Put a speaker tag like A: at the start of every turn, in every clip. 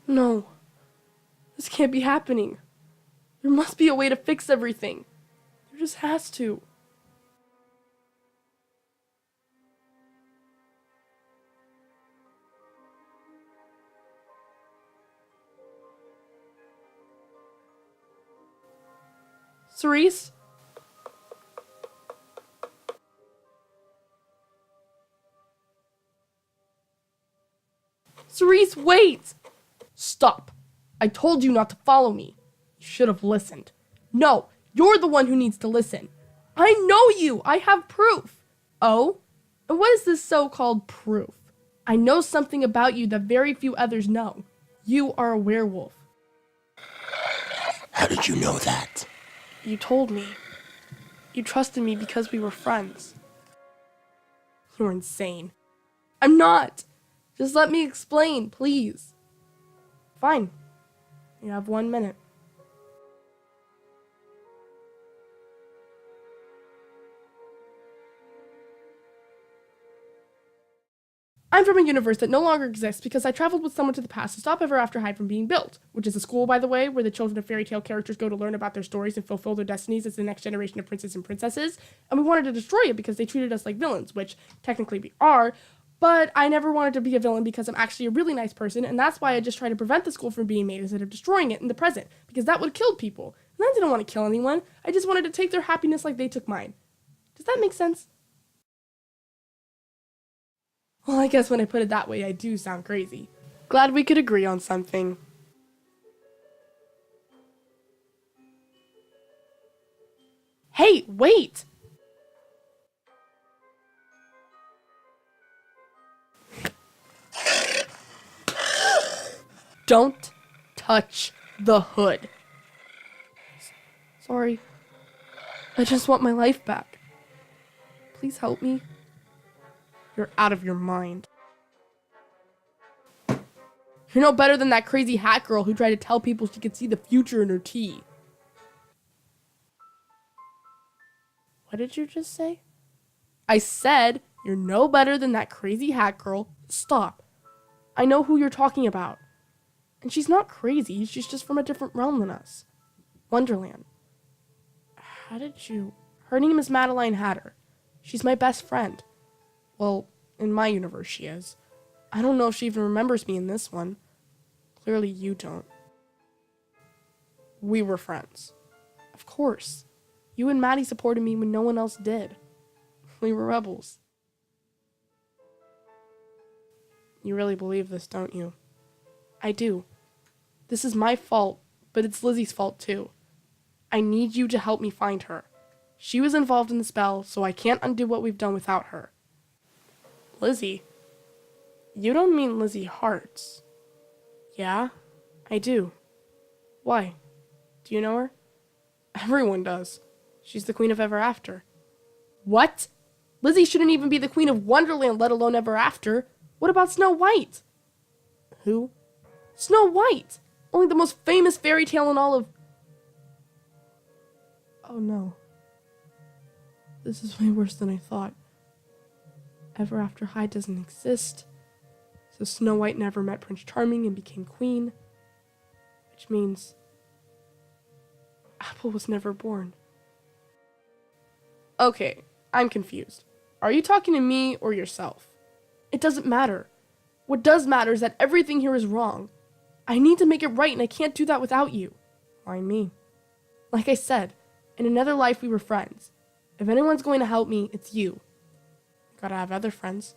A: No, this can't be happening. There must be a way to fix everything. There just has to. Cerise? Cerise, wait! Stop. I told you not to follow me. You should have listened. No, you're the one who needs to listen. I know you. I have proof. Oh? And what is this so-called proof? I know something about you that very few others know. You are a werewolf.
B: How did you know that?
A: You told me. You trusted me because we were friends. You're insane. I'm not. Just let me explain, please. Fine. You have 1 minute. I'm from a universe that no longer exists because I traveled with someone to the past to stop Ever After High from being built, which is a school, by the way, where the children of fairy tale characters go to learn about their stories and fulfill their destinies as the next generation of princes and princesses, and we wanted to destroy it because they treated us like villains, which technically we are, but I never wanted to be a villain because I'm actually a really nice person, and that's why I just tried to prevent the school from being made instead of destroying it in the present, because that would have killed people. And I didn't want to kill anyone, I just wanted to take their happiness like they took mine. Does that make sense? Well, I guess when I put it that way, I do sound crazy. Glad we could agree on something. Hey, wait! Don't touch the hood. Sorry. I just want my life back. Please help me. You're out of your mind. You're no better than that crazy hat girl who tried to tell people she could see the future in her tea. What did you just say? I said you're no better than that crazy hat girl. Stop. I know who you're talking about. And she's not crazy, she's just from a different realm than us. Wonderland. How did you... Her name is Madeline Hatter. She's my best friend. Well, in my universe she is. I don't know if she even remembers me in this one. Clearly you don't. We were friends. Of course. You and Maddie supported me when no one else did. We were rebels. You really believe this, don't you? I do. This is my fault, but it's Lizzie's fault too. I need you to help me find her. She was involved in the spell, so I can't undo what we've done without her. Lizzie? You don't mean Lizzie Hartz. Yeah, I do. Why? Do you know her? Everyone does. She's the Queen of Ever After. What? Lizzie shouldn't even be the Queen of Wonderland, let alone Ever After. What about Snow White? Who? Snow White! Only the most famous fairy tale in all of... Oh no. This is way worse than I thought. Ever After High doesn't exist. So Snow White never met Prince Charming and became queen. Which means... Apple was never born. Okay, I'm confused. Are you talking to me or yourself? It doesn't matter. What does matter is that everything here is wrong. I need to make it right and I can't do that without you. Why me? Like I said, in another life we were friends. If anyone's going to help me, it's you. Gotta have other friends.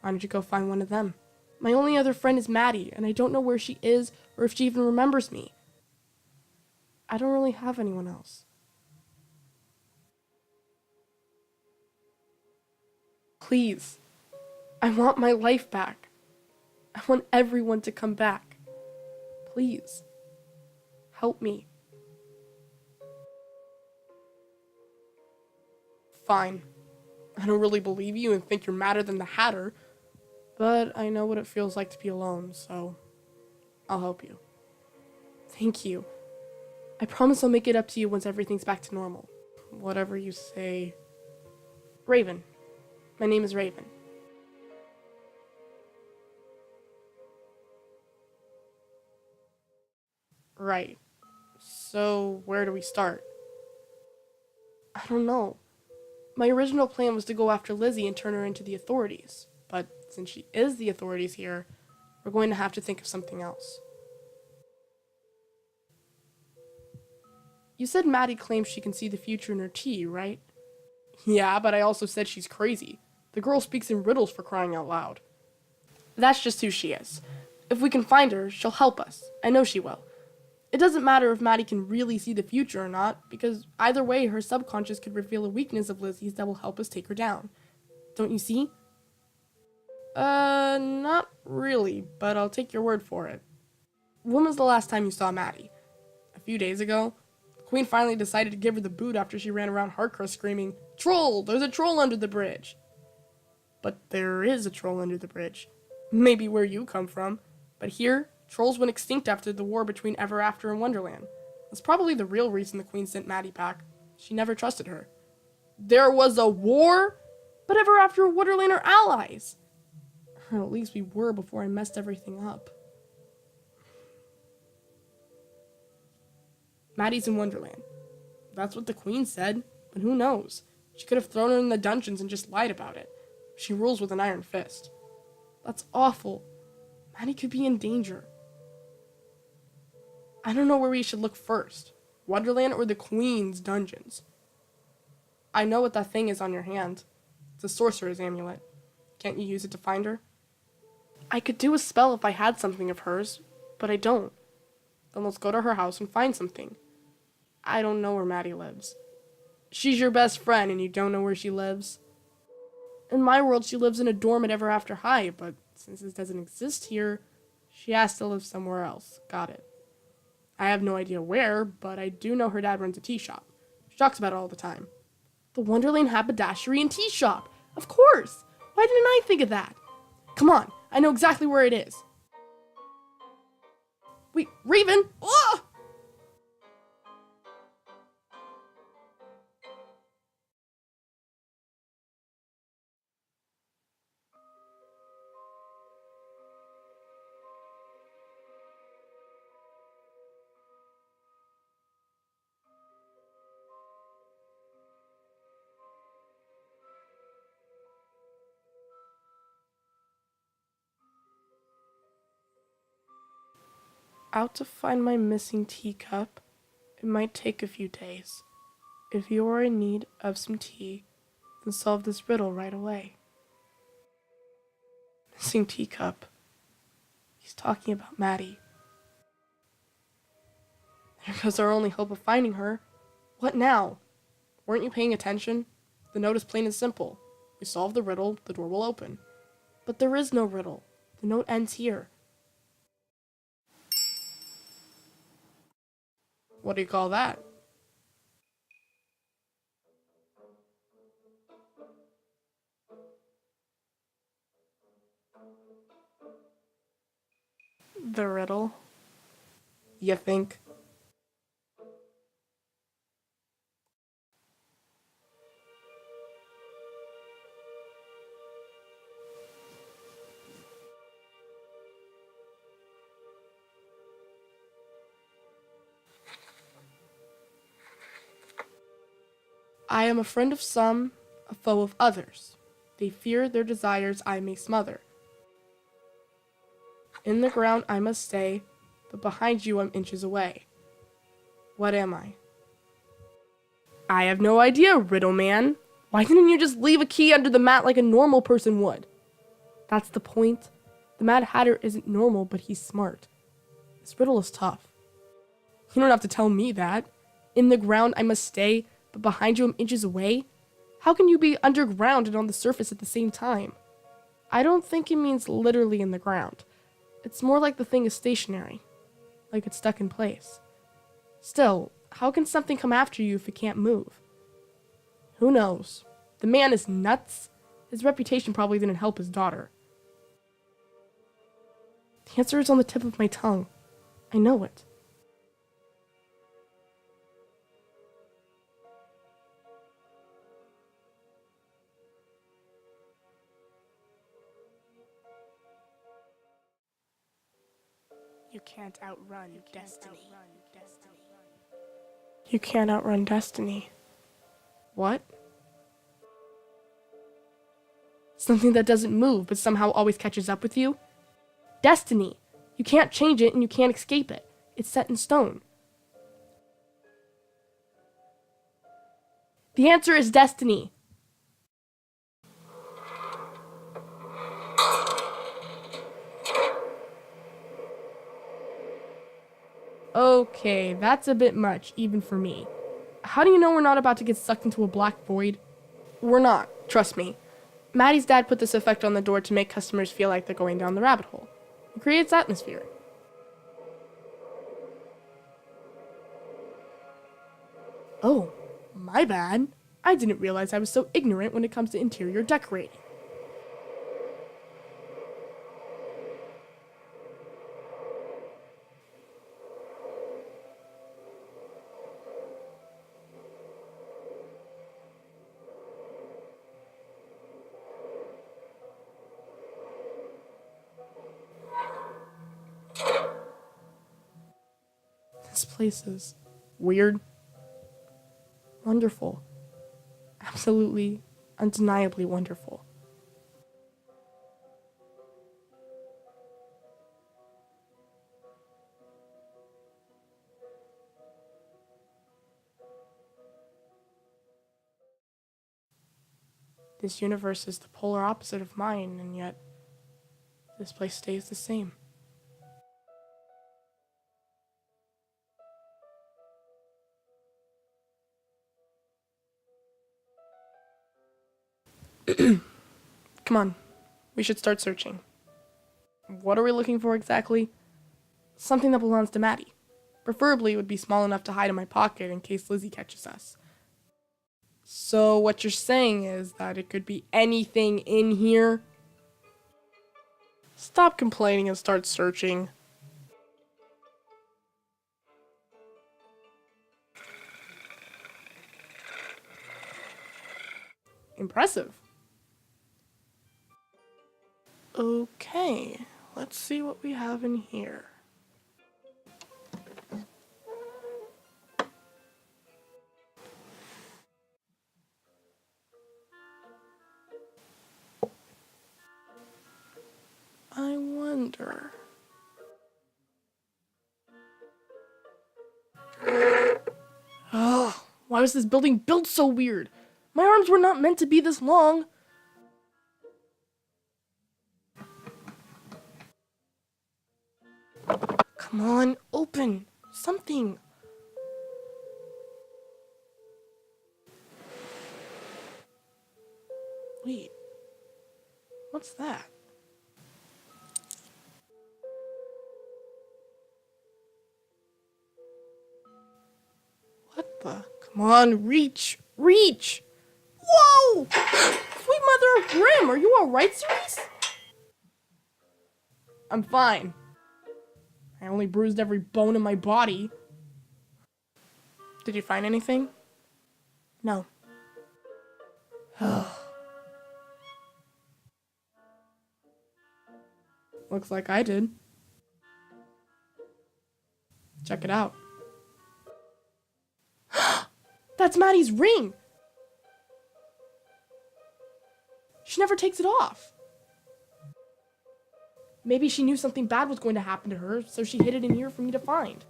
A: Why don't you go find one of them? My only other friend is Maddie, and I don't know where she is or if she even remembers me. I don't really have anyone else. Please. I want my life back. I want everyone to come back. Please. Help me. Fine. I don't really believe you and think you're madder than the Hatter, but I know what it feels like to be alone, so I'll help you. Thank you. I promise I'll make it up to you once everything's back to normal. Whatever you say. Raven. My name is Raven. Right. So, where do we start? I don't know. My original plan was to go after Lizzie and turn her into the authorities. But since she is the authorities here, we're going to have to think of something else. You said Maddie claims she can see the future in her tea, right? Yeah, but I also said she's crazy. The girl speaks in riddles for crying out loud. That's just who she is. If we can find her, she'll help us. I know she will. It doesn't matter if Maddie can really see the future or not, because either way, her subconscious could reveal a weakness of Lizzie's that will help us take her down. Don't you see? Not really, but I'll take your word for it. When was the last time you saw Maddie? A few days ago? The Queen finally decided to give her the boot after she ran around Hardcrest screaming, "Troll! There's a troll under the bridge!" But there is a troll under the bridge. Maybe where you come from. But here, trolls went extinct after the war between Ever After and Wonderland. That's probably the real reason the Queen sent Maddie back. She never trusted her. There was a war? But Ever After and Wonderland are allies! Or at least we were before I messed everything up. Maddie's in Wonderland. That's what the Queen said, but who knows? She could have thrown her in the dungeons and just lied about it. She rules with an iron fist. That's awful. Maddie could be in danger. I don't know where we should look first. Wonderland or the Queen's dungeons? I know what that thing is on your hand. It's a sorcerer's amulet. Can't you use it to find her? I could do a spell if I had something of hers, but I don't. Then let's go to her house and find something. I don't know where Maddie lives. She's your best friend and you don't know where she lives? In my world, she lives in a dorm at Ever After High, but since this doesn't exist here, she has to live somewhere else. Got it. I have no idea where, but I do know her dad runs a tea shop. She talks about it all the time. The Wonderland Haberdashery and Tea Shop! Of course! Why didn't I think of that? Come on, I know exactly where it is. Wait, Raven! Ah! Out to find my missing teacup. It might take a few days. If you are in need of some tea, then solve this riddle right away. Missing teacup. He's talking about Maddie. There goes our only hope of finding her. What now? Weren't you paying attention? The note is plain and simple. We solve the riddle, the door will open. But there is no riddle. The note ends here. What do you call that? The riddle? You think? I am a friend of some, a foe of others. They fear their desires I may smother. In the ground I must stay, but behind you I'm inches away. What am I? I have no idea, Riddle Man. Why didn't you just leave a key under the mat like a normal person would? That's the point. The Mad Hatter isn't normal, but he's smart. This riddle is tough. You don't have to tell me that. In the ground I must stay, but behind you I'm inches away? How can you be underground and on the surface at the same time? I don't think it means literally in the ground. It's more like the thing is stationary, like it's stuck in place. Still, how can something come after you if it can't move? Who knows? The man is nuts. His reputation probably didn't help his daughter. The answer is on the tip of my tongue. I know it.
B: You can't outrun destiny.
A: You can't outrun destiny. What? Something that doesn't move but somehow always catches up with you? Destiny. You can't change it and you can't escape it. It's set in stone. The answer is destiny. Okay, that's a bit much, even for me. How do you know we're not about to get sucked into a black void? We're not, trust me. Maddie's dad put this effect on the door to make customers feel like they're going down the rabbit hole. It creates atmosphere. Oh, my bad. I didn't realize I was so ignorant when it comes to interior decorating. This place is weird, wonderful, absolutely, undeniably wonderful. This universe is the polar opposite of mine, and yet this place stays the same. Come on, we should start searching. What are we looking for exactly? Something that belongs to Maddie. Preferably, it would be small enough to hide in my pocket in case Lizzie catches us. So, what you're saying is that it could be anything in here? Stop complaining and start searching. Impressive. Okay, let's see what we have in here. I wonder. Ugh, why was this building built so weird? My arms were not meant to be this long. Come on, open. Something. Wait. What's that? What the? Come on, reach! Reach! Whoa! Sweet mother of Grimm, are you alright, Cerise? I'm fine. I only bruised every bone in my body. Did you find anything? No. Looks like I did. Check it out. That's Maddie's ring! She never takes it off. Maybe she knew something bad was going to happen to her, so she hid it in here for me to find.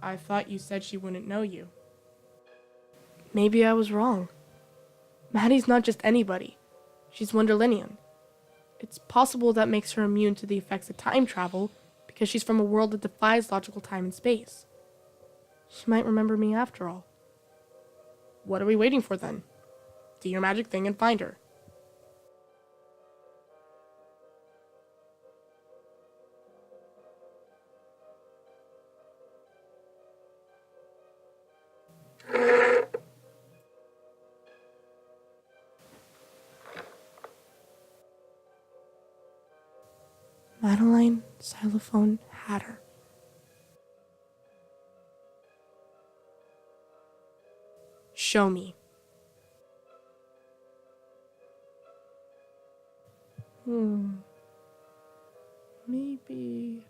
A: I thought you said she wouldn't know you. Maybe I was wrong. Maddie's not just anybody. She's Wonderlinian. It's possible that makes her immune to the effects of time travel because she's from a world that defies logical time and space. She might remember me after all. What are we waiting for then? Do your magic thing and find her. Madeline Xylophone Hatter. Show me. Maybe.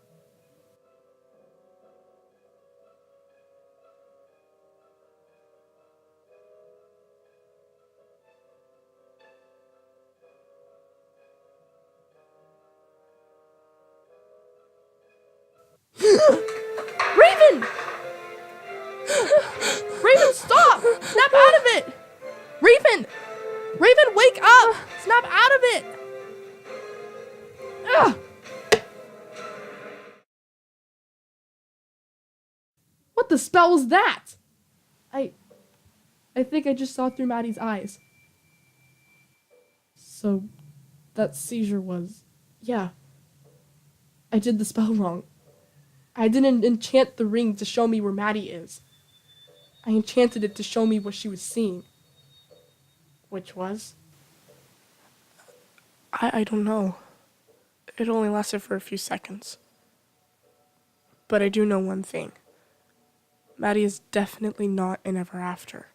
A: spell was that? I think I just saw through Maddie's eyes. So, that seizure was... Yeah. I did the spell wrong. I didn't enchant the ring to show me where Maddie is. I enchanted it to show me what she was seeing. Which was? I don't know. It only lasted for a few seconds. But I do know one thing. Maddie is definitely not an ever after.